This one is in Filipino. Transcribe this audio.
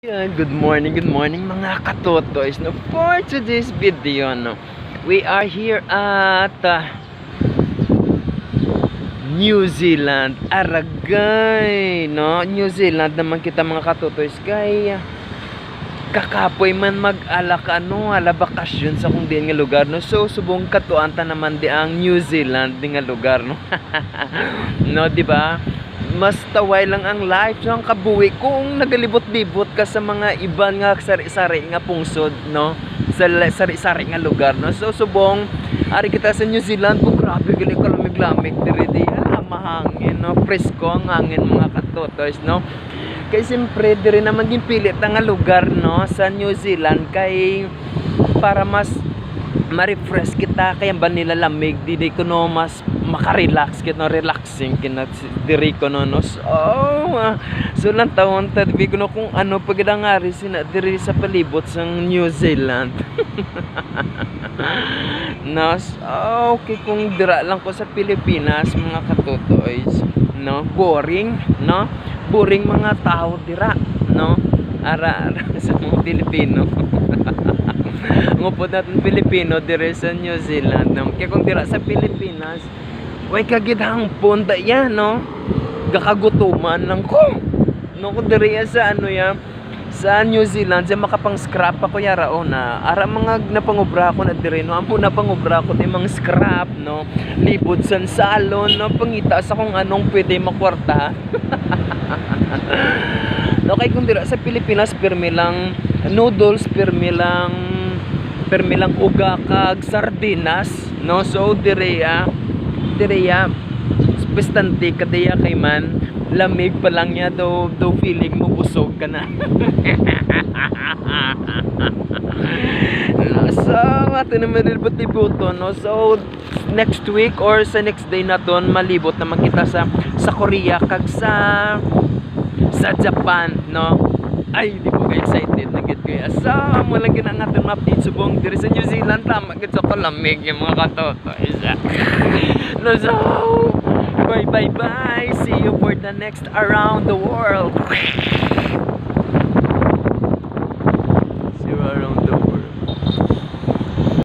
Yan, good morning mga katotoys. No, for today's video, no, we are here at New Zealand, Aragay, no, New Zealand naman kita mga katotoys. Kaya kakapoy man mag-alak ala bakasyon sa kung diyan nga lugar, no. So subong katuanta naman di ang New Zealand di nga lugar, no. No, di ba? Mas taway lang ang life so ang kabuhi kung nagalibot-libot ka sa mga iban nga sari-sari nga pungsod, no, sa sari-sari nga lugar, no. So subong ari kita sa New Zealand po, grabe gali kalamig-lamig diri di mahangin, no, presko ang hangin mga katotoys, no. Kay siyempre diri naman din pilit nga lugar, no, sa New Zealand kay para mas ma-refresh kita kaya ba nila lamig di ko no mas makarelax kita, no, relaxing kina diri ko no, no. So lang taon ta di ko no kung ano pagdangari sina diri sa palibot sa New Zealand. No, okay kung dira lang ko sa Pilipinas mga katotoys, no, boring, no, boring mga tao dira, no, ara sa mga Pilipino. Ngupod natin Pilipino dire sa New Zealand, no? Kaya kung dira sa Pilipinas way kagidhang punta yan, no, gakagutuman lang ko, no, kung dire sa ano ya sa New Zealand sa makapang scrap ako yara o na ara mga napangubra ko na dire, no, amo napangubra ko di mga scrap, no, libod san salon, no, pangita sa kung anong pwede makwarta. No, kay kung dira sa Pilipinas pirmi lang noodles, pirmi lang uga kag sardinas, no. So direya bastante kadaya kay man lamig pa lang niya daw feeling mo busog ka na. No, so ato naman libot-libuto, no. So next week or sa next day na ton malibot naman kita sa Korea kag sa Japan, no. Ay di ko excited na gid ko asa mo lang ginang atong update subong diri sa New Zealand tama gid sa kalamig yung mga katotoy. No, so bye, see you for the next around the world.